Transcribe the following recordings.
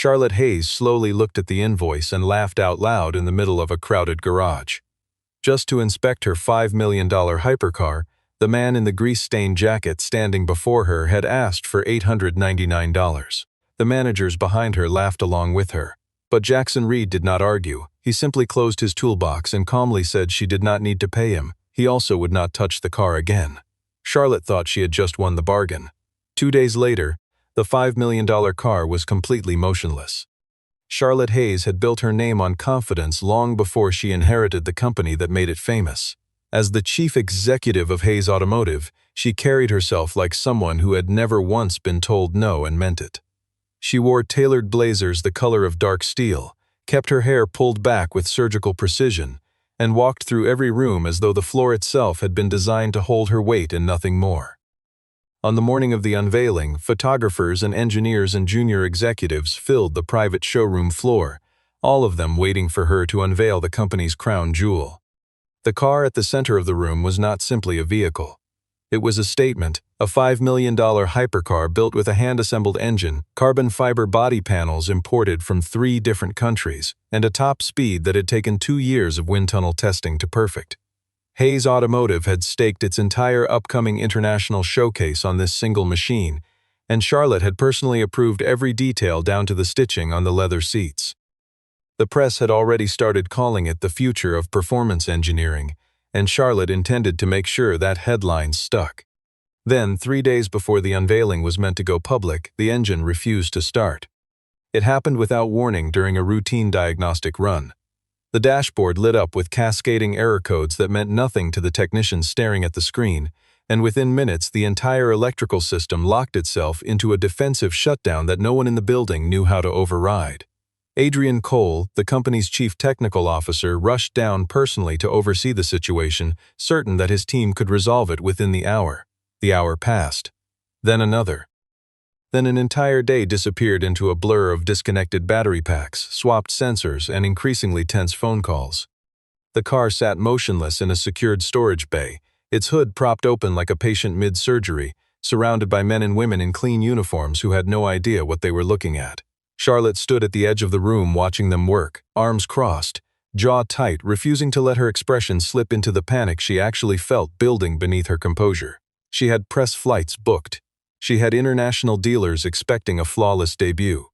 Charlotte Hayes slowly looked at the invoice and laughed out loud in the middle of a crowded garage. Just to inspect her $5 million hypercar, the man in the grease-stained jacket standing before her had asked for $899. The managers behind her laughed along with her. But Jackson Reed did not argue. He simply closed his toolbox and calmly said she did not need to pay him. He also would not touch the car again. Charlotte thought she had just won the bargain. 2 days later, the $5 million car was completely motionless. Charlotte Hayes had built her name on confidence long before she inherited the company that made it famous. As the chief executive of Hayes Automotive, she carried herself like someone who had never once been told no and meant it. She wore tailored blazers the color of dark steel, kept her hair pulled back with surgical precision, and walked through every room as though the floor itself had been designed to hold her weight and nothing more. On the morning of the unveiling, photographers and engineers and junior executives filled the private showroom floor, all of them waiting for her to unveil the company's crown jewel. The car at the center of the room was not simply a vehicle. It was a statement, a $5 million hypercar built with a hand-assembled engine, carbon fiber body panels imported from 3 different countries, and a top speed that had taken 2 years of wind tunnel testing to perfect. Hayes Automotive had staked its entire upcoming international showcase on this single machine, and Charlotte had personally approved every detail down to the stitching on the leather seats. The press had already started calling it the future of performance engineering, and Charlotte intended to make sure that headline stuck. Then, 3 days before the unveiling was meant to go public, the engine refused to start. It happened without warning during a routine diagnostic run. The dashboard lit up with cascading error codes that meant nothing to the technicians staring at the screen, and within minutes the entire electrical system locked itself into a defensive shutdown that no one in the building knew how to override. Adrian Cole, the company's chief technical officer, rushed down personally to oversee the situation, certain that his team could resolve it within the hour. The hour passed. Then another. Then an entire day disappeared into a blur of disconnected battery packs, swapped sensors, and increasingly tense phone calls. The car sat motionless in a secured storage bay, its hood propped open like a patient mid-surgery, surrounded by men and women in clean uniforms who had no idea what they were looking at. Charlotte stood at the edge of the room watching them work, arms crossed, jaw tight, refusing to let her expression slip into the panic she actually felt building beneath her composure. She had press flights booked. She had international dealers expecting a flawless debut.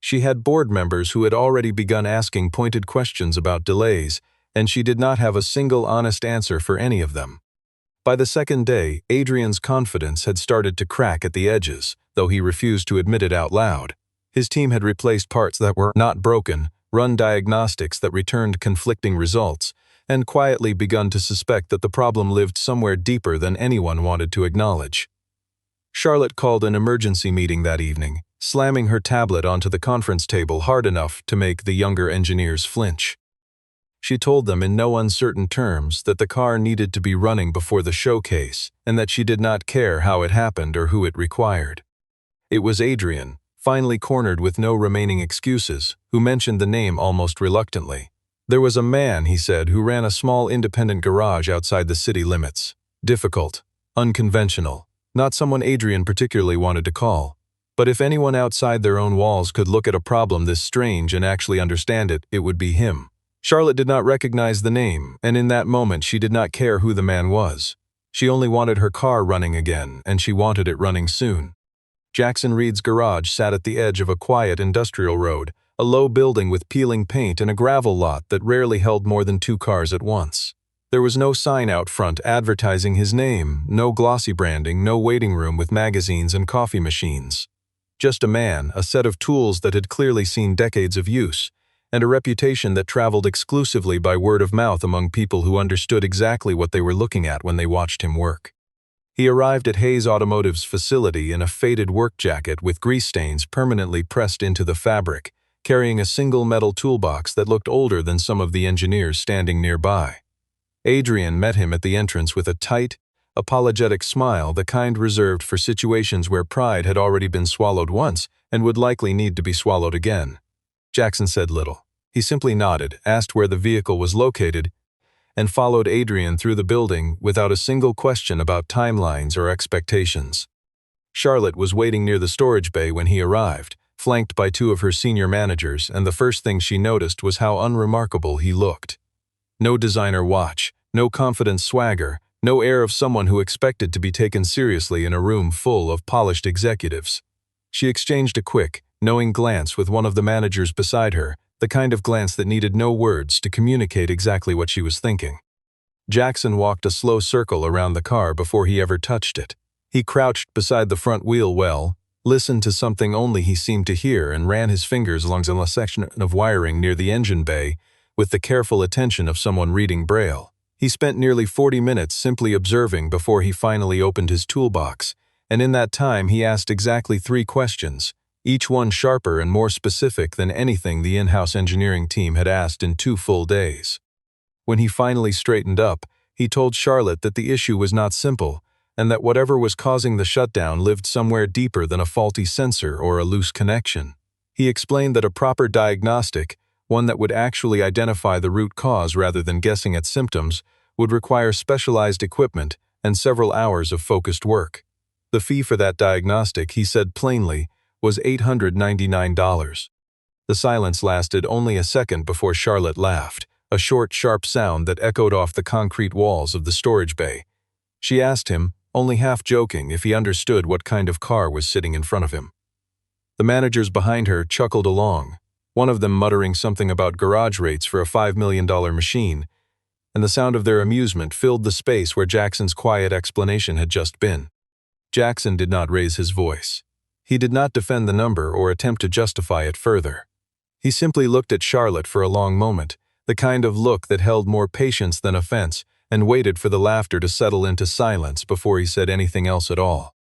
She had board members who had already begun asking pointed questions about delays, and she did not have a single honest answer for any of them. By the second day, Adrian's confidence had started to crack at the edges, though he refused to admit it out loud. His team had replaced parts that were not broken, run diagnostics that returned conflicting results, and quietly begun to suspect that the problem lived somewhere deeper than anyone wanted to acknowledge. Charlotte called an emergency meeting that evening, slamming her tablet onto the conference table hard enough to make the younger engineers flinch. She told them in no uncertain terms that the car needed to be running before the showcase and that she did not care how it happened or who it required. It was Adrian, finally cornered with no remaining excuses, who mentioned the name almost reluctantly. There was a man, he said, who ran a small independent garage outside the city limits. Difficult, unconventional. Not someone Adrian particularly wanted to call. But if anyone outside their own walls could look at a problem this strange and actually understand it, it would be him. Charlotte did not recognize the name, and in that moment she did not care who the man was. She only wanted her car running again, and she wanted it running soon. Jackson Reed's garage sat at the edge of a quiet industrial road, a low building with peeling paint and a gravel lot that rarely held more than 2 cars at once. There was no sign out front advertising his name, no glossy branding, no waiting room with magazines and coffee machines. Just a man, a set of tools that had clearly seen decades of use, and a reputation that traveled exclusively by word of mouth among people who understood exactly what they were looking at when they watched him work. He arrived at Hayes Automotive's facility in a faded work jacket with grease stains permanently pressed into the fabric, carrying a single metal toolbox that looked older than some of the engineers standing nearby. Adrian met him at the entrance with a tight, apologetic smile, the kind reserved for situations where pride had already been swallowed once and would likely need to be swallowed again. Jackson said little. He simply nodded, asked where the vehicle was located, and followed Adrian through the building without a single question about timelines or expectations. Charlotte was waiting near the storage bay when he arrived, flanked by two of her senior managers, and the first thing she noticed was how unremarkable he looked. No designer watch, no confident swagger, no air of someone who expected to be taken seriously in a room full of polished executives. She exchanged a quick, knowing glance with one of the managers beside her, the kind of glance that needed no words to communicate exactly what she was thinking. Jackson walked a slow circle around the car before he ever touched it. He crouched beside the front wheel well, listened to something only he seemed to hear, and ran his fingers along a section of wiring near the engine bay with the careful attention of someone reading Braille. He spent nearly 40 minutes simply observing before he finally opened his toolbox, and in that time he asked exactly 3 questions, each one sharper and more specific than anything the in-house engineering team had asked in 2 full days. When he finally straightened up, he told Charlotte that the issue was not simple, and that whatever was causing the shutdown lived somewhere deeper than a faulty sensor or a loose connection. He explained that a proper diagnostic, one that would actually identify the root cause rather than guessing at symptoms, would require specialized equipment and several hours of focused work. The fee for that diagnostic, he said plainly, was $899. The silence lasted only a second before Charlotte laughed, a short, sharp sound that echoed off the concrete walls of the storage bay. She asked him, only half joking, if he understood what kind of car was sitting in front of him. The managers behind her chuckled along, one of them muttering something about garage rates for a $5 million machine, and the sound of their amusement filled the space where Jackson's quiet explanation had just been. Jackson did not raise his voice. He did not defend the number or attempt to justify it further. He simply looked at Charlotte for a long moment, the kind of look that held more patience than offense, and waited for the laughter to settle into silence before he said anything else at all.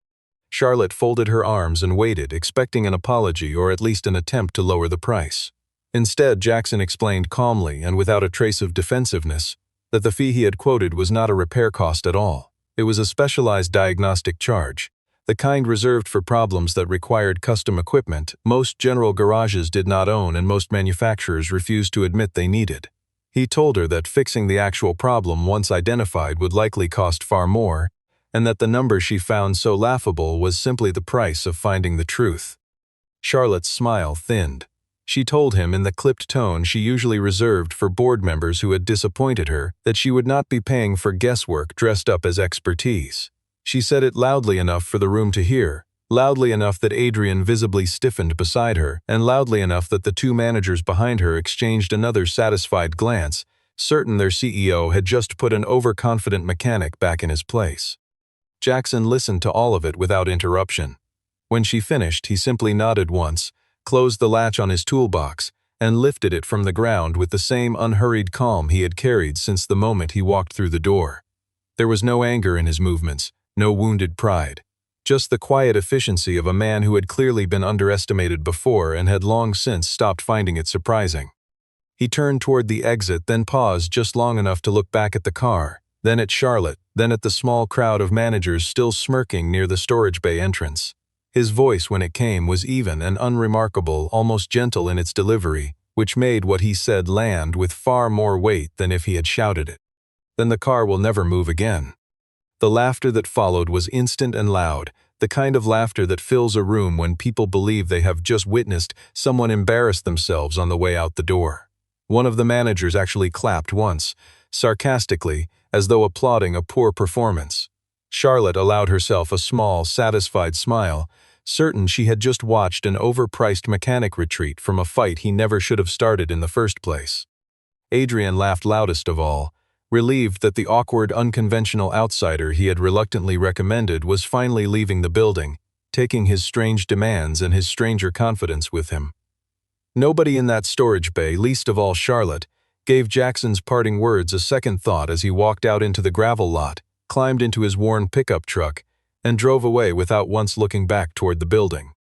Charlotte folded her arms and waited, expecting an apology or at least an attempt to lower the price. Instead, Jackson explained calmly and without a trace of defensiveness that the fee he had quoted was not a repair cost at all. It was a specialized diagnostic charge, the kind reserved for problems that required custom equipment most general garages did not own and most manufacturers refused to admit they needed. He told her that fixing the actual problem once identified would likely cost far more, and that the number she found so laughable was simply the price of finding the truth. Charlotte's smile thinned. She told him in the clipped tone she usually reserved for board members who had disappointed her that she would not be paying for guesswork dressed up as expertise. She said it loudly enough for the room to hear, loudly enough that Adrian visibly stiffened beside her, and loudly enough that the 2 managers behind her exchanged another satisfied glance, certain their CEO had just put an overconfident mechanic back in his place. Jackson listened to all of it without interruption. When she finished, he simply nodded once, closed the latch on his toolbox, and lifted it from the ground with the same unhurried calm he had carried since the moment he walked through the door. There was no anger in his movements, no wounded pride. Just the quiet efficiency of a man who had clearly been underestimated before and had long since stopped finding it surprising. He turned toward the exit, then paused just long enough to look back at the car, then at Charlotte, then at the small crowd of managers still smirking near the storage bay entrance. His voice, when it came, was even and unremarkable, almost gentle in its delivery, which made what he said land with far more weight than if he had shouted it. Then the car will never move again. The laughter that followed was instant and loud, the kind of laughter that fills a room when people believe they have just witnessed someone embarrass themselves on the way out the door. One of the managers actually clapped once, sarcastically, as though applauding a poor performance. Charlotte allowed herself a small, satisfied smile, certain she had just watched an overpriced mechanic retreat from a fight he never should have started in the first place. Adrian laughed loudest of all, relieved that the awkward, unconventional outsider he had reluctantly recommended was finally leaving the building, taking his strange demands and his stranger confidence with him. Nobody in that storage bay, least of all Charlotte, gave Jackson's parting words a second thought as he walked out into the gravel lot, climbed into his worn pickup truck, and drove away without once looking back toward the building.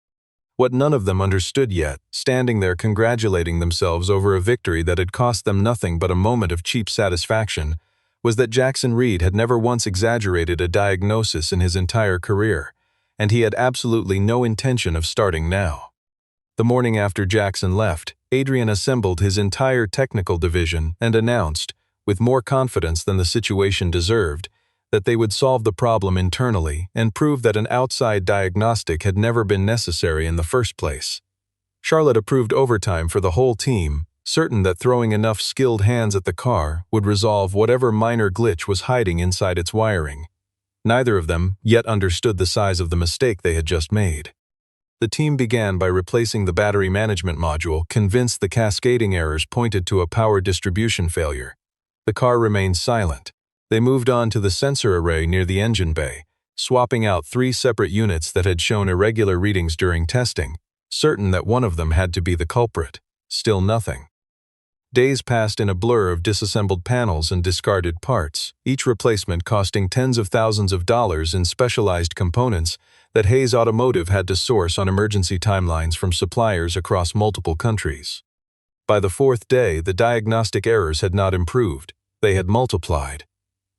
What none of them understood yet, standing there congratulating themselves over a victory that had cost them nothing but a moment of cheap satisfaction, was that Jackson Reed had never once exaggerated a diagnosis in his entire career, and he had absolutely no intention of starting now. The morning after Jackson left, Adrian assembled his entire technical division and announced, with more confidence than the situation deserved, that they would solve the problem internally and prove that an outside diagnostic had never been necessary in the first place. Charlotte approved overtime for the whole team, certain that throwing enough skilled hands at the car would resolve whatever minor glitch was hiding inside its wiring. Neither of them yet understood the size of the mistake they had just made. The team began by replacing the battery management module, convinced the cascading errors pointed to a power distribution failure. The car remained silent. They moved on to the sensor array near the engine bay, swapping out 3 separate units that had shown irregular readings during testing, certain that one of them had to be the culprit. Still nothing. Days passed in a blur of disassembled panels and discarded parts, each replacement costing tens of thousands of dollars in specialized components that Hayes Automotive had to source on emergency timelines from suppliers across multiple countries. By the 4th day, the diagnostic errors had not improved, they had multiplied.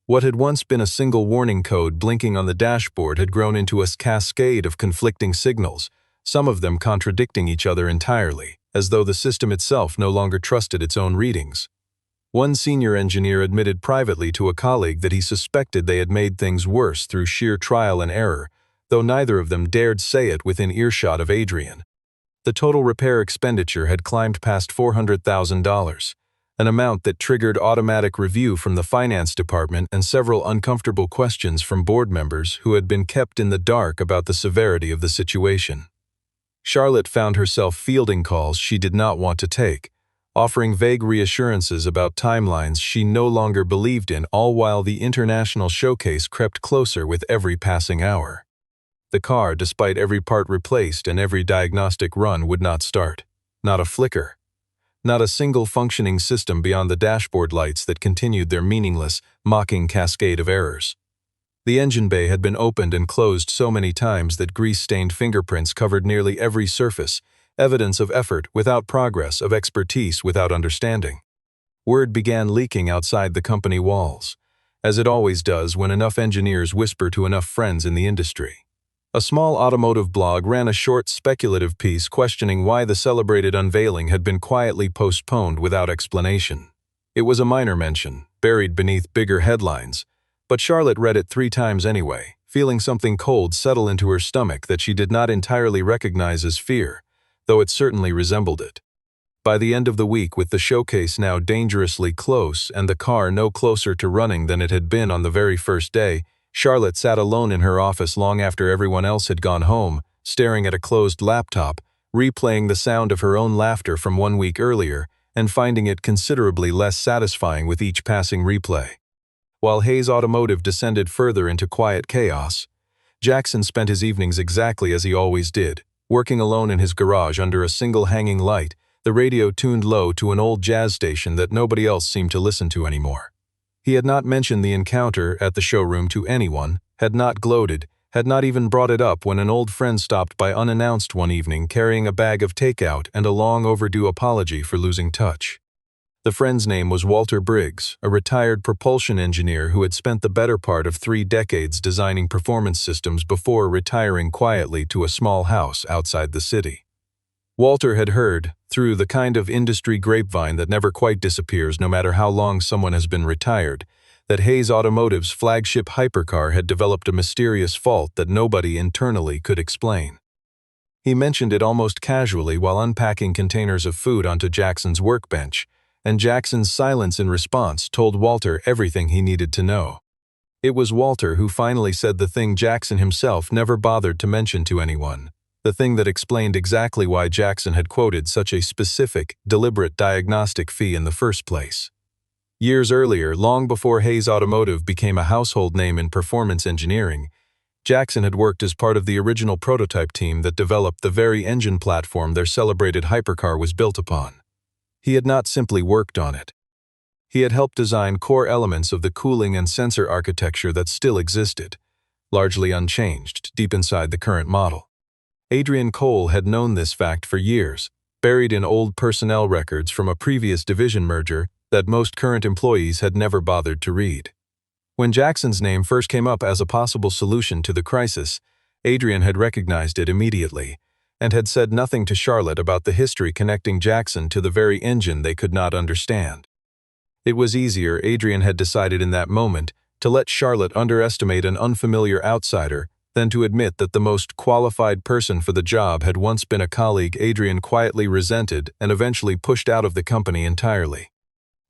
What had once been a single warning code blinking on the dashboard had grown into a cascade of conflicting signals, some of them contradicting each other entirely, as though the system itself no longer trusted its own readings. One senior engineer admitted privately to a colleague that he suspected they had made things worse through sheer trial and error, though neither of them dared say it within earshot of Adrian. The total repair expenditure had climbed past $400,000, an amount that triggered automatic review from the finance department and several uncomfortable questions from board members who had been kept in the dark about the severity of the situation. Charlotte found herself fielding calls she did not want to take, offering vague reassurances about timelines she no longer believed in, all while the international showcase crept closer with every passing hour. The car, despite every part replaced and every diagnostic run, would not start. Not a flicker. Not a single functioning system beyond the dashboard lights that continued their meaningless, mocking cascade of errors. The engine bay had been opened and closed so many times that grease-stained fingerprints covered nearly every surface, evidence of effort without progress, of expertise without understanding. Word began leaking outside the company walls, as it always does when enough engineers whisper to enough friends in the industry. A small automotive blog ran a short speculative piece questioning why the celebrated unveiling had been quietly postponed without explanation. It was a minor mention, buried beneath bigger headlines, but Charlotte read it 3 times anyway, feeling something cold settle into her stomach that she did not entirely recognize as fear, though it certainly resembled it. By the end of the week, with the showcase now dangerously close and the car no closer to running than it had been on the very first day, Charlotte sat alone in her office long after everyone else had gone home, staring at a closed laptop, replaying the sound of her own laughter from 1 week earlier, and finding it considerably less satisfying with each passing replay. While Hayes Automotive descended further into quiet chaos, Jackson spent his evenings exactly as he always did, working alone in his garage under a single hanging light, the radio tuned low to an old jazz station that nobody else seemed to listen to anymore. He had not mentioned the encounter at the showroom to anyone, had not gloated, had not even brought it up when an old friend stopped by unannounced one evening carrying a bag of takeout and a long overdue apology for losing touch. The friend's name was Walter Briggs, a retired propulsion engineer who had spent the better part of 3 decades designing performance systems before retiring quietly to a small house outside the city. Walter had heard, through the kind of industry grapevine that never quite disappears no matter how long someone has been retired, that Hayes Automotive's flagship hypercar had developed a mysterious fault that nobody internally could explain. He mentioned it almost casually while unpacking containers of food onto Jackson's workbench, and Jackson's silence in response told Walter everything he needed to know. It was Walter who finally said the thing Jackson himself never bothered to mention to anyone, the thing that explained exactly why Jackson had quoted such a specific, deliberate diagnostic fee in the first place. Years earlier, long before Hayes Automotive became a household name in performance engineering, Jackson had worked as part of the original prototype team that developed the very engine platform their celebrated hypercar was built upon. He had not simply worked on it. He had helped design core elements of the cooling and sensor architecture that still existed, largely unchanged, deep inside the current model. Adrian Cole had known this fact for years, buried in old personnel records from a previous division merger that most current employees had never bothered to read. When Jackson's name first came up as a possible solution to the crisis, Adrian had recognized it immediately, and had said nothing to Charlotte about the history connecting Jackson to the very engine they could not understand. It was easier, Adrian had decided in that moment, to let Charlotte underestimate an unfamiliar outsider than to admit that the most qualified person for the job had once been a colleague Adrian quietly resented and eventually pushed out of the company entirely.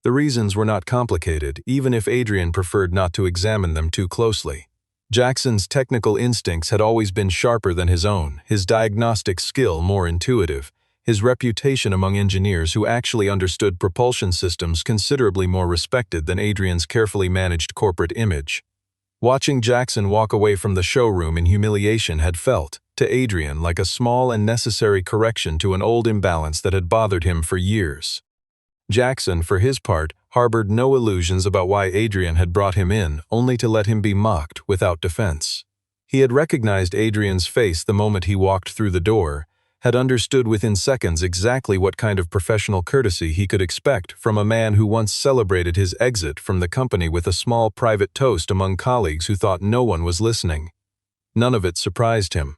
The reasons were not complicated, even if Adrian preferred not to examine them too closely. Jackson's technical instincts had always been sharper than his own, his diagnostic skill more intuitive, his reputation among engineers who actually understood propulsion systems considerably more respected than Adrian's carefully managed corporate image. Watching Jackson walk away from the showroom in humiliation had felt, to Adrian, like a small and necessary correction to an old imbalance that had bothered him for years. Jackson, for his part, harbored no illusions about why Adrian had brought him in, only to let him be mocked without defense. He had recognized Adrian's face the moment he walked through the door, had understood within seconds exactly what kind of professional courtesy he could expect from a man who once celebrated his exit from the company with a small private toast among colleagues who thought no one was listening. None of it surprised him.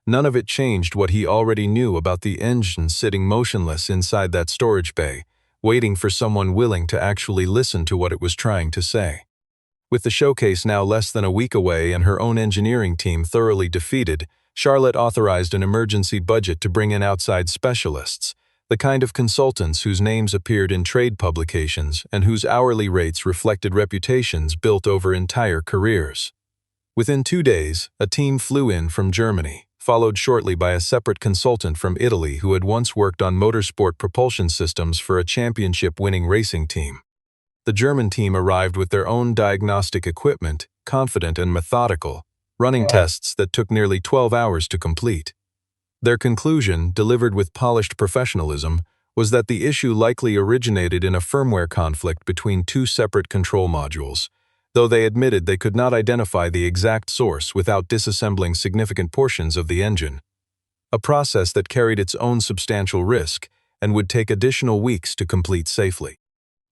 None of it changed what he already knew about the engine sitting motionless inside that storage bay, waiting for someone willing to actually listen to what it was trying to say. With the showcase now less than a week away and her own engineering team thoroughly defeated, Charlotte authorized an emergency budget to bring in outside specialists, the kind of consultants whose names appeared in trade publications and whose hourly rates reflected reputations built over entire careers. Within 2 days, a team flew in from Germany, followed shortly by a separate consultant from Italy who had once worked on motorsport propulsion systems for a championship-winning racing team. The German team arrived with their own diagnostic equipment, confident and methodical, running tests that took nearly 12 hours to complete. Their conclusion, delivered with polished professionalism, was that the issue likely originated in a firmware conflict between 2 separate control modules, though they admitted they could not identify the exact source without disassembling significant portions of the engine, a process that carried its own substantial risk and would take additional weeks to complete safely.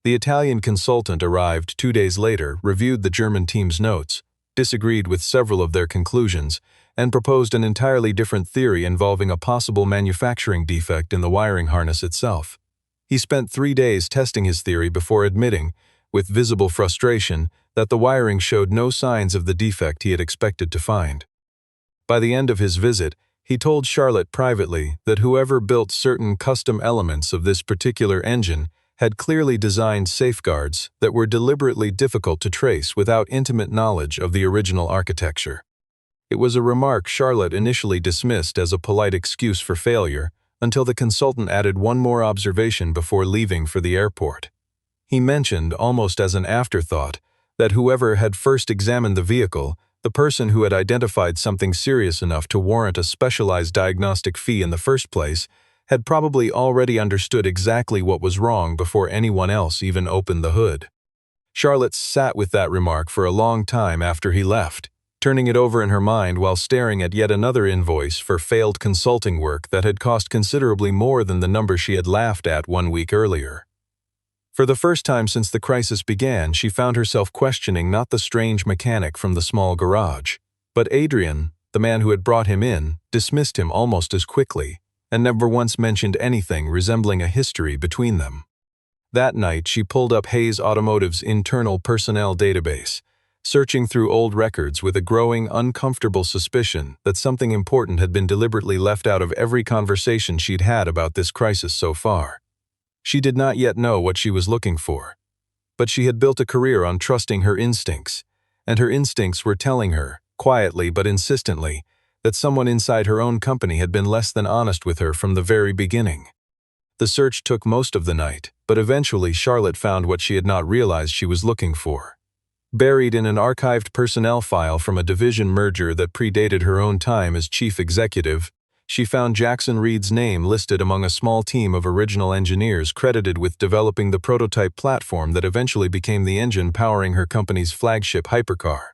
The Italian consultant arrived 2 days later, reviewed the German team's notes, disagreed with several of their conclusions, and proposed an entirely different theory involving a possible manufacturing defect in the wiring harness itself. He spent 3 days testing his theory before admitting, with visible frustration, that the wiring showed no signs of the defect he had expected to find. By the end of his visit, he told Charlotte privately that whoever built certain custom elements of this particular engine had clearly designed safeguards that were deliberately difficult to trace without intimate knowledge of the original architecture. It was a remark Charlotte initially dismissed as a polite excuse for failure, until the consultant added one more observation before leaving for the airport. He mentioned, almost as an afterthought, that whoever had first examined the vehicle, the person who had identified something serious enough to warrant a specialized diagnostic fee in the first place, had probably already understood exactly what was wrong before anyone else even opened the hood. Charlotte sat with that remark for a long time after he left, turning it over in her mind while staring at yet another invoice for failed consulting work that had cost considerably more than the number she had laughed at 1 week earlier. For the first time since the crisis began, she found herself questioning not the strange mechanic from the small garage, but Adrian, the man who had brought him in, dismissed him almost as quickly, and never once mentioned anything resembling a history between them. That night, she pulled up Hayes Automotive's internal personnel database, searching through old records with a growing, uncomfortable suspicion that something important had been deliberately left out of every conversation she'd had about this crisis so far. She did not yet know what she was looking for, but she had built a career on trusting her instincts, and her instincts were telling her, quietly but insistently, that someone inside her own company had been less than honest with her from the very beginning. The search took most of the night, but eventually Charlotte found what she had not realized she was looking for. Buried in an archived personnel file from a division merger that predated her own time as chief executive, she found Jackson Reed's name listed among a small team of original engineers credited with developing the prototype platform that eventually became the engine powering her company's flagship hypercar.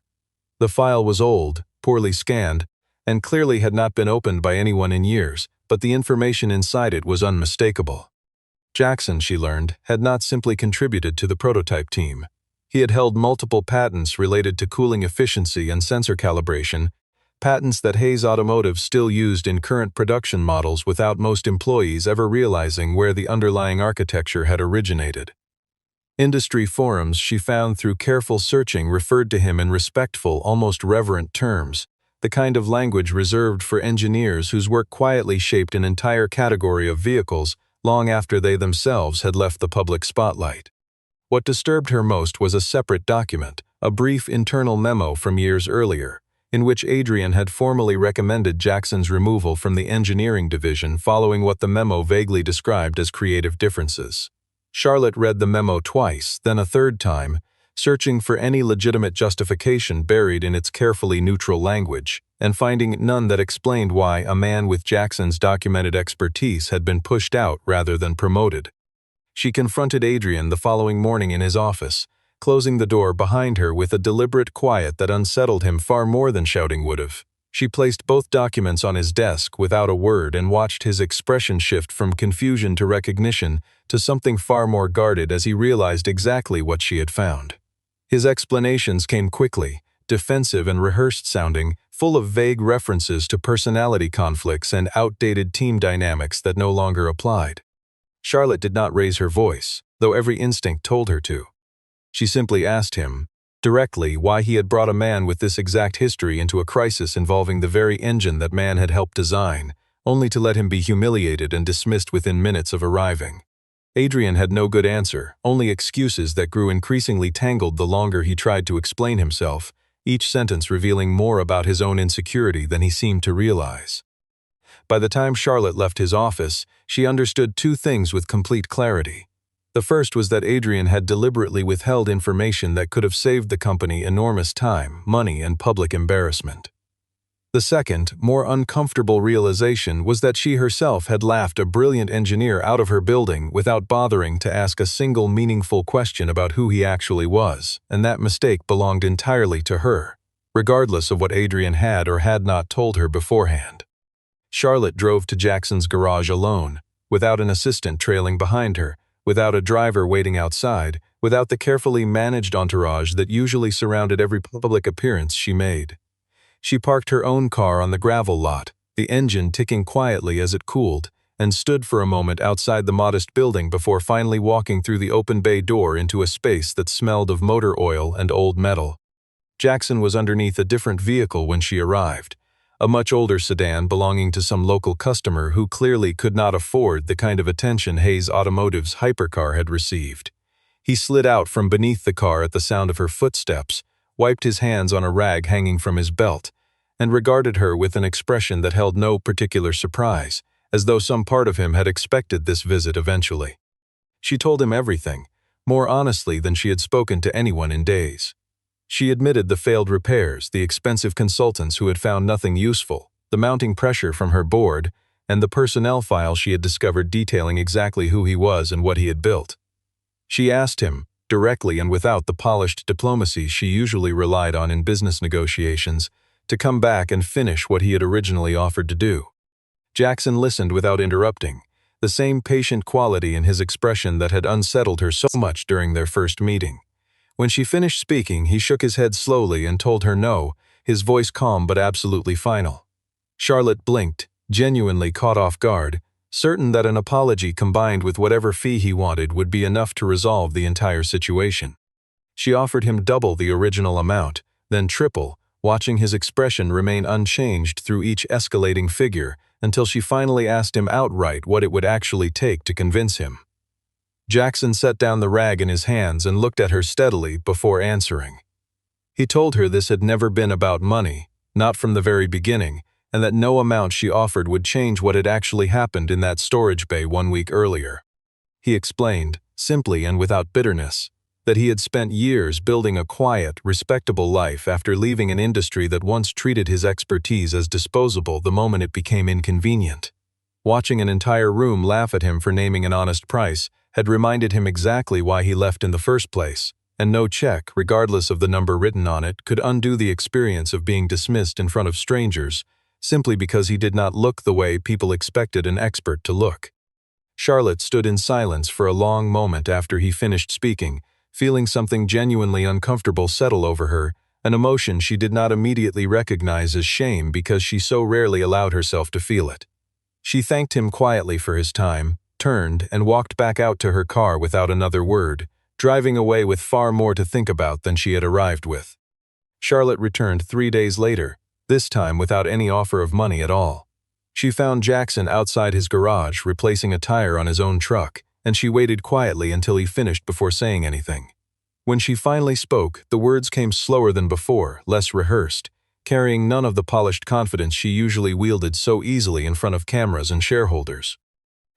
The file was old, poorly scanned, and clearly had not been opened by anyone in years, but the information inside it was unmistakable. Jackson, she learned, had not simply contributed to the prototype team. He had held multiple patents related to cooling efficiency and sensor calibration, patents that Hayes Automotive still used in current production models without most employees ever realizing where the underlying architecture had originated. Industry forums she found through careful searching referred to him in respectful, almost reverent terms, the kind of language reserved for engineers whose work quietly shaped an entire category of vehicles long after they themselves had left the public spotlight. What disturbed her most was a separate document, a brief internal memo from years earlier, in which Adrian had formally recommended Jackson's removal from the engineering division following what the memo vaguely described as creative differences. Charlotte read the memo twice, then a third time, searching for any legitimate justification buried in its carefully neutral language, and finding none that explained why a man with Jackson's documented expertise had been pushed out rather than promoted. She confronted Adrian the following morning in his office, closing the door behind her with a deliberate quiet that unsettled him far more than shouting would have. She placed both documents on his desk without a word and watched his expression shift from confusion to recognition to something far more guarded as he realized exactly what she had found. His explanations came quickly, defensive and rehearsed-sounding, full of vague references to personality conflicts and outdated team dynamics that no longer applied. Charlotte did not raise her voice, though every instinct told her to. She simply asked him, directly, why he had brought a man with this exact history into a crisis involving the very engine that man had helped design, only to let him be humiliated and dismissed within minutes of arriving. Adrian had no good answer, only excuses that grew increasingly tangled the longer he tried to explain himself, each sentence revealing more about his own insecurity than he seemed to realize. By the time Charlotte left his office, she understood two things with complete clarity. The first was that Adrian had deliberately withheld information that could have saved the company enormous time, money, and public embarrassment. The second, more uncomfortable realization was that she herself had laughed a brilliant engineer out of her building without bothering to ask a single meaningful question about who he actually was, and that mistake belonged entirely to her, regardless of what Adrian had or had not told her beforehand. Charlotte drove to Jackson's garage alone, without an assistant trailing behind her, without a driver waiting outside, without the carefully managed entourage that usually surrounded every public appearance she made. She parked her own car on the gravel lot, the engine ticking quietly as it cooled, and stood for a moment outside the modest building before finally walking through the open bay door into a space that smelled of motor oil and old metal. Jackson was underneath a different vehicle when she arrived, a much older sedan belonging to some local customer who clearly could not afford the kind of attention Hayes Automotive's hypercar had received. He slid out from beneath the car at the sound of her footsteps, wiped his hands on a rag hanging from his belt, and regarded her with an expression that held no particular surprise, as though some part of him had expected this visit eventually. She told him everything, more honestly than she had spoken to anyone in days. She admitted the failed repairs, the expensive consultants who had found nothing useful, the mounting pressure from her board, and the personnel file she had discovered detailing exactly who he was and what he had built. She asked him, directly and without the polished diplomacy she usually relied on in business negotiations, to come back and finish what he had originally offered to do. Jackson listened without interrupting, the same patient quality in his expression that had unsettled her so much during their first meeting. When she finished speaking, he shook his head slowly and told her no, his voice calm but absolutely final. Charlotte blinked, genuinely caught off guard, certain that an apology combined with whatever fee he wanted would be enough to resolve the entire situation. She offered him double the original amount, then triple, watching his expression remain unchanged through each escalating figure until she finally asked him outright what it would actually take to convince him. Jackson set down the rag in his hands and looked at her steadily before answering. He told her this had never been about money, not from the very beginning, and that no amount she offered would change what had actually happened in that storage bay 1 week earlier. He explained, simply and without bitterness, that he had spent years building a quiet, respectable life after leaving an industry that once treated his expertise as disposable the moment it became inconvenient. Watching an entire room laugh at him for naming an honest price had reminded him exactly why he left in the first place, and no check, regardless of the number written on it, could undo the experience of being dismissed in front of strangers, simply because he did not look the way people expected an expert to look. Charlotte stood in silence for a long moment after he finished speaking, feeling something genuinely uncomfortable settle over her, an emotion she did not immediately recognize as shame because she so rarely allowed herself to feel it. She thanked him quietly for his time, turned, and walked back out to her car without another word, driving away with far more to think about than she had arrived with. Charlotte returned 3 days later, this time without any offer of money at all. She found Jackson outside his garage replacing a tire on his own truck, and she waited quietly until he finished before saying anything. When she finally spoke, the words came slower than before, less rehearsed, carrying none of the polished confidence she usually wielded so easily in front of cameras and shareholders.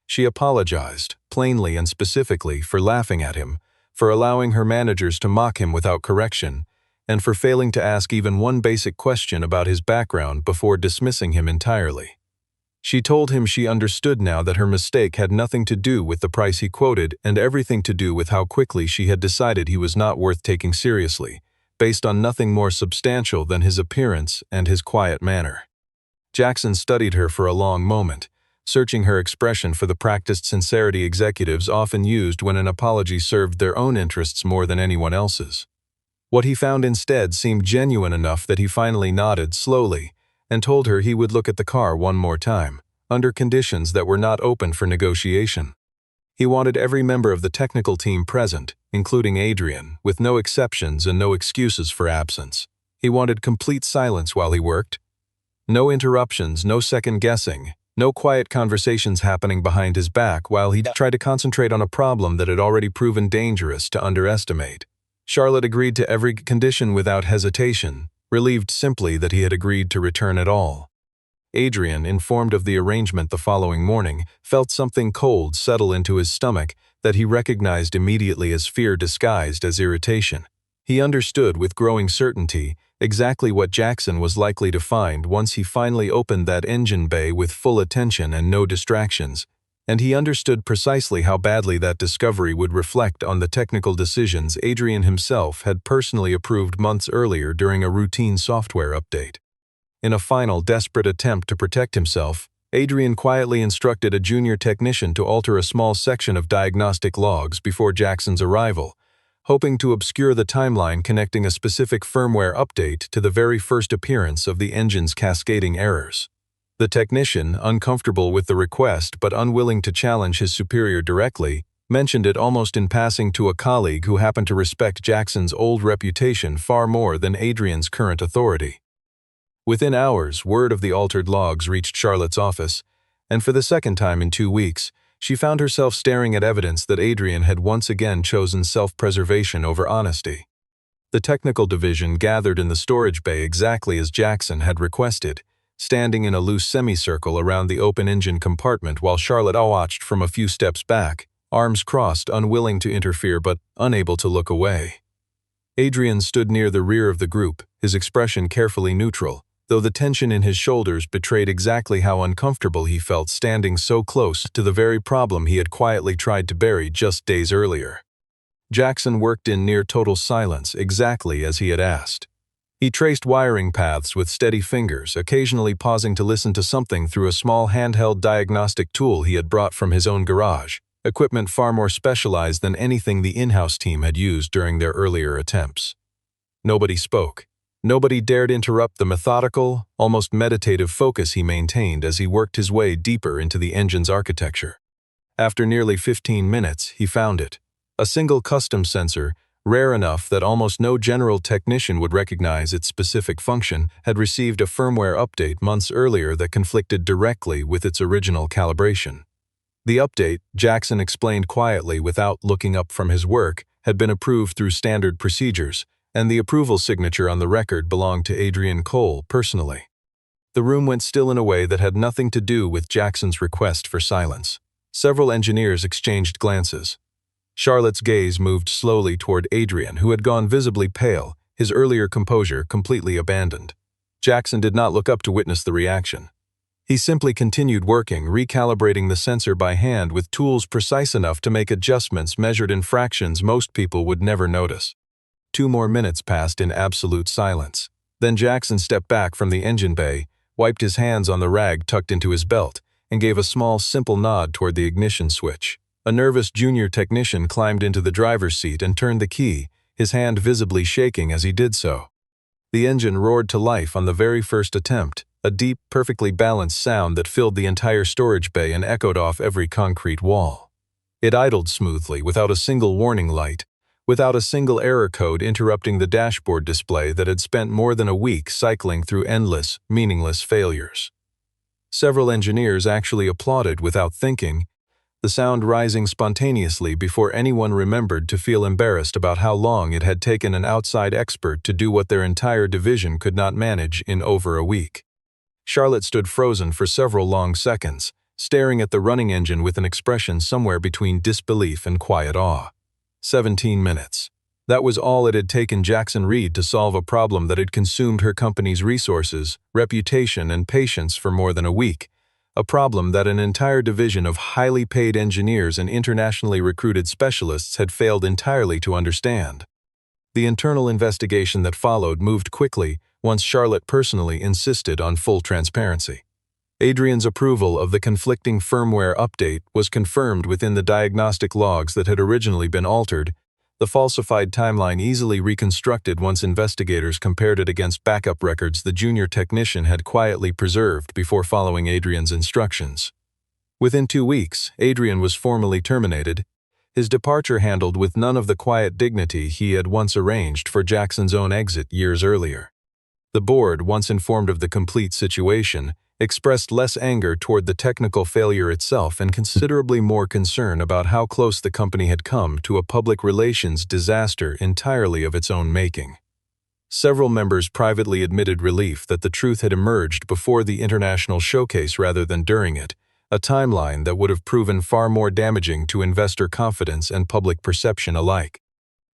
She apologized, plainly and specifically, for laughing at him, for allowing her managers to mock him without correction, and for failing to ask even one basic question about his background before dismissing him entirely. She told him she understood now that her mistake had nothing to do with the price he quoted and everything to do with how quickly she had decided he was not worth taking seriously, based on nothing more substantial than his appearance and his quiet manner. Jackson studied her for a long moment, searching her expression for the practiced sincerity executives often used when an apology served their own interests more than anyone else's. What he found instead seemed genuine enough that he finally nodded slowly and told her he would look at the car one more time, under conditions that were not open for negotiation. He wanted every member of the technical team present, including Adrian, with no exceptions and no excuses for absence. He wanted complete silence while he worked. No interruptions, no second-guessing, no quiet conversations happening behind his back while he tried to concentrate on a problem that had already proven dangerous to underestimate. Charlotte agreed to every condition without hesitation, relieved simply that he had agreed to return at all. Adrian, informed of the arrangement the following morning, felt something cold settle into his stomach that he recognized immediately as fear disguised as irritation. He understood with growing certainty exactly what Jackson was likely to find once he finally opened that engine bay with full attention and no distractions, and he understood precisely how badly that discovery would reflect on the technical decisions Adrian himself had personally approved months earlier during a routine software update. In a final desperate attempt to protect himself, Adrian quietly instructed a junior technician to alter a small section of diagnostic logs before Jackson's arrival, hoping to obscure the timeline connecting a specific firmware update to the very first appearance of the engine's cascading errors. The technician, uncomfortable with the request but unwilling to challenge his superior directly, mentioned it almost in passing to a colleague who happened to respect Jackson's old reputation far more than Adrian's current authority. Within hours, word of the altered logs reached Charlotte's office, and for the second time in 2 weeks, she found herself staring at evidence that Adrian had once again chosen self-preservation over honesty. The technical division gathered in the storage bay exactly as Jackson had requested, standing in a loose semicircle around the open engine compartment while Charlotte watched from a few steps back, arms crossed, unwilling to interfere but unable to look away. Adrian stood near the rear of the group, his expression carefully neutral, though the tension in his shoulders betrayed exactly how uncomfortable he felt standing so close to the very problem he had quietly tried to bury just days earlier. Jackson worked in near total silence, exactly as he had asked. He traced wiring paths with steady fingers, occasionally pausing to listen to something through a small handheld diagnostic tool he had brought from his own garage, equipment far more specialized than anything the in-house team had used during their earlier attempts. Nobody spoke. Nobody dared interrupt the methodical, almost meditative focus he maintained as he worked his way deeper into the engine's architecture. After nearly 15 minutes, he found it. A single custom sensor, rare enough that almost no general technician would recognize its specific function, had received a firmware update months earlier that conflicted directly with its original calibration. The update, Jackson explained quietly without looking up from his work, had been approved through standard procedures, and the approval signature on the record belonged to Adrian Cole personally. The room went still in a way that had nothing to do with Jackson's request for silence. Several engineers exchanged glances. Charlotte's gaze moved slowly toward Adrian, who had gone visibly pale, his earlier composure completely abandoned. Jackson did not look up to witness the reaction. He simply continued working, recalibrating the sensor by hand with tools precise enough to make adjustments measured in fractions most people would never notice. 2 more minutes passed in absolute silence. Then Jackson stepped back from the engine bay, wiped his hands on the rag tucked into his belt, and gave a small, simple nod toward the ignition switch. A nervous junior technician climbed into the driver's seat and turned the key, his hand visibly shaking as he did so. The engine roared to life on the very first attempt, a deep, perfectly balanced sound that filled the entire storage bay and echoed off every concrete wall. It idled smoothly, without a single warning light, without a single error code interrupting the dashboard display that had spent more than a week cycling through endless, meaningless failures. Several engineers actually applauded without thinking, the sound rising spontaneously before anyone remembered to feel embarrassed about how long it had taken an outside expert to do what their entire division could not manage in over a week. Charlotte stood frozen for several long seconds, staring at the running engine with an expression somewhere between disbelief and quiet awe. 17 minutes. That was all it had taken Jackson Reed to solve a problem that had consumed her company's resources, reputation, and patience for more than a week. A problem that an entire division of highly paid engineers and internationally recruited specialists had failed entirely to understand. The internal investigation that followed moved quickly once Charlotte personally insisted on full transparency. Adrian's approval of the conflicting firmware update was confirmed within the diagnostic logs that had originally been altered, the falsified timeline easily reconstructed once investigators compared it against backup records the junior technician had quietly preserved before following Adrian's instructions. Within 2 weeks, Adrian was formally terminated, his departure handled with none of the quiet dignity he had once arranged for Jackson's own exit years earlier. The board, once informed of the complete situation, expressed less anger toward the technical failure itself and considerably more concern about how close the company had come to a public relations disaster entirely of its own making. Several members privately admitted relief that the truth had emerged before the international showcase rather than during it, a timeline that would have proven far more damaging to investor confidence and public perception alike.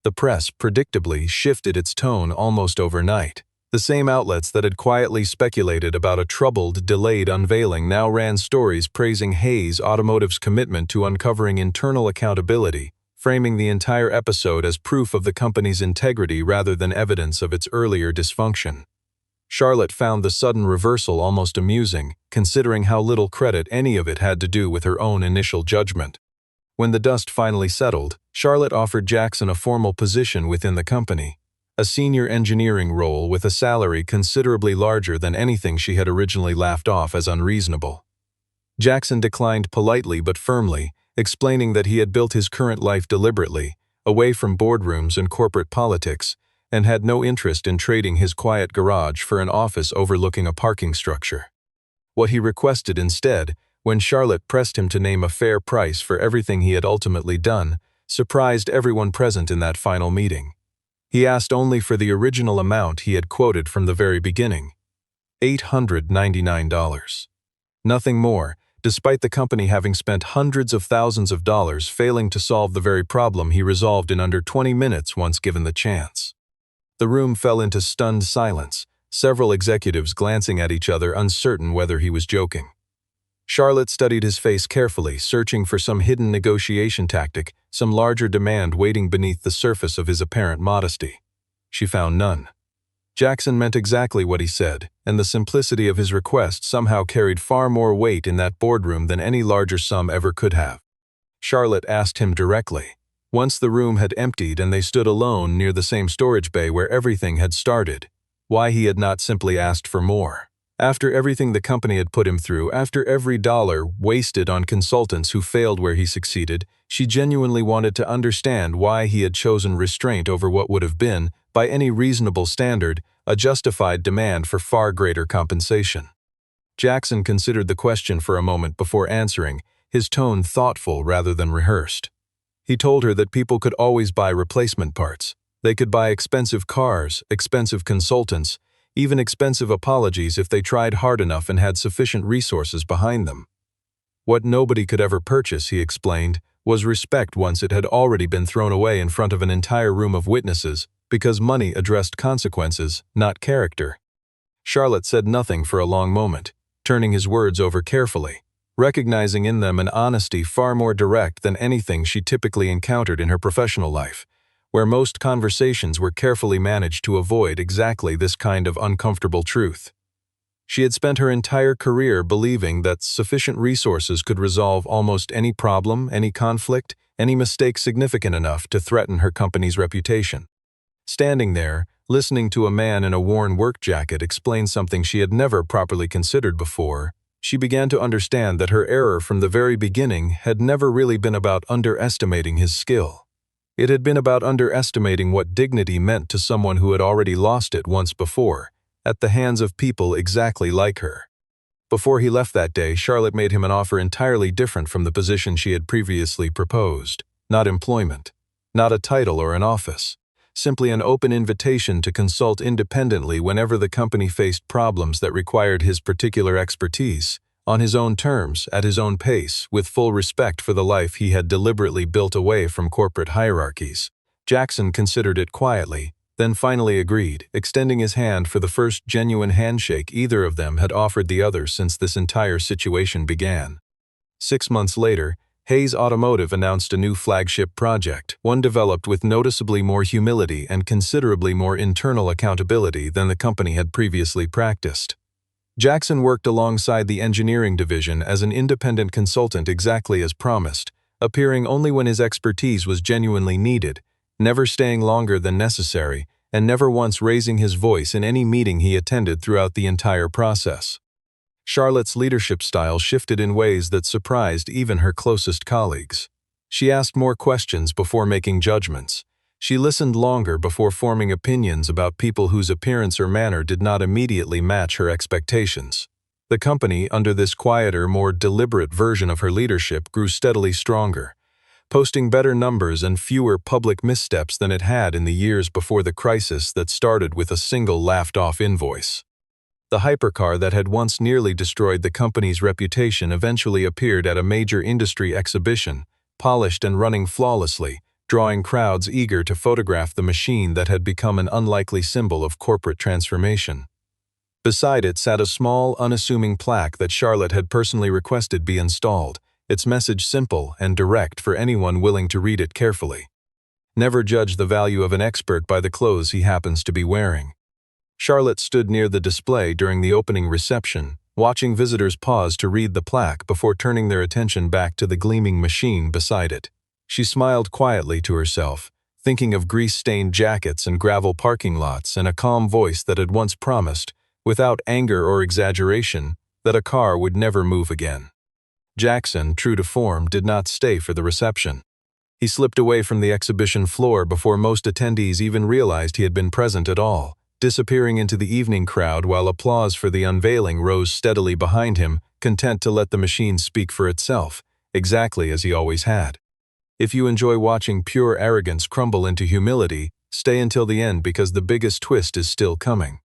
The press, predictably, shifted its tone almost overnight. The same outlets that had quietly speculated about a troubled, delayed unveiling now ran stories praising Hayes Automotive's commitment to uncovering internal accountability, framing the entire episode as proof of the company's integrity rather than evidence of its earlier dysfunction. Charlotte found the sudden reversal almost amusing, considering how little credit any of it had to do with her own initial judgment. When the dust finally settled, Charlotte offered Jackson a formal position within the company, a senior engineering role with a salary considerably larger than anything she had originally laughed off as unreasonable. Jackson declined politely but firmly, explaining that he had built his current life deliberately, away from boardrooms and corporate politics, and had no interest in trading his quiet garage for an office overlooking a parking structure. What he requested instead, when Charlotte pressed him to name a fair price for everything he had ultimately done, surprised everyone present in that final meeting. He asked only for the original amount he had quoted from the very beginning, $899. Nothing more, despite the company having spent hundreds of thousands of dollars failing to solve the very problem he resolved in under 20 minutes once given the chance. The room fell into stunned silence, several executives glancing at each other uncertain whether he was joking. Charlotte studied his face carefully, searching for some hidden negotiation tactic, some larger demand waiting beneath the surface of his apparent modesty. She found none. Jackson meant exactly what he said, and the simplicity of his request somehow carried far more weight in that boardroom than any larger sum ever could have. Charlotte asked him directly. Once the room had emptied and they stood alone near the same storage bay where everything had started, why he had not simply asked for more. After everything the company had put him through, after every dollar wasted on consultants who failed where he succeeded, she genuinely wanted to understand why he had chosen restraint over what would have been, by any reasonable standard, a justified demand for far greater compensation. Jackson considered the question for a moment before answering, his tone thoughtful rather than rehearsed. He told her that people could always buy replacement parts. They could buy expensive cars, expensive consultants, even expensive apologies if they tried hard enough and had sufficient resources behind them. What nobody could ever purchase, he explained, was respect once it had already been thrown away in front of an entire room of witnesses, because money addressed consequences, not character. Charlotte said nothing for a long moment, turning his words over carefully, recognizing in them an honesty far more direct than anything she typically encountered in her professional life, where most conversations were carefully managed to avoid exactly this kind of uncomfortable truth. She had spent her entire career believing that sufficient resources could resolve almost any problem, any conflict, any mistake significant enough to threaten her company's reputation. Standing there, listening to a man in a worn work jacket explain something she had never properly considered before, she began to understand that her error from the very beginning had never really been about underestimating his skill. It had been about underestimating what dignity meant to someone who had already lost it once before, at the hands of people exactly like her. Before he left that day, Charlotte made him an offer entirely different from the position she had previously proposed. Not employment, not a title or an office, simply an open invitation to consult independently whenever the company faced problems that required his particular expertise, on his own terms, at his own pace, with full respect for the life he had deliberately built away from corporate hierarchies. Jackson considered it quietly, then finally agreed, extending his hand for the first genuine handshake either of them had offered the other since this entire situation began. 6 months later, Hayes Automotive announced a new flagship project, one developed with noticeably more humility and considerably more internal accountability than the company had previously practiced. Jackson worked alongside the engineering division as an independent consultant exactly as promised, appearing only when his expertise was genuinely needed, never staying longer than necessary, and never once raising his voice in any meeting he attended throughout the entire process. Charlotte's leadership style shifted in ways that surprised even her closest colleagues. She asked more questions before making judgments. She listened longer before forming opinions about people whose appearance or manner did not immediately match her expectations. The company, under this quieter, more deliberate version of her leadership, grew steadily stronger, posting better numbers and fewer public missteps than it had in the years before the crisis that started with a single laughed-off invoice. The hypercar that had once nearly destroyed the company's reputation eventually appeared at a major industry exhibition, polished and running flawlessly, drawing crowds eager to photograph the machine that had become an unlikely symbol of corporate transformation. Beside it sat a small, unassuming plaque that Charlotte had personally requested be installed, its message simple and direct for anyone willing to read it carefully. Never judge the value of an expert by the clothes he happens to be wearing. Charlotte stood near the display during the opening reception, watching visitors pause to read the plaque before turning their attention back to the gleaming machine beside it. She smiled quietly to herself, thinking of grease-stained jackets and gravel parking lots and a calm voice that had once promised, without anger or exaggeration, that a car would never move again. Jackson, true to form, did not stay for the reception. He slipped away from the exhibition floor before most attendees even realized he had been present at all, disappearing into the evening crowd while applause for the unveiling rose steadily behind him, content to let the machine speak for itself, exactly as he always had. If you enjoy watching pure arrogance crumble into humility, stay until the end because the biggest twist is still coming.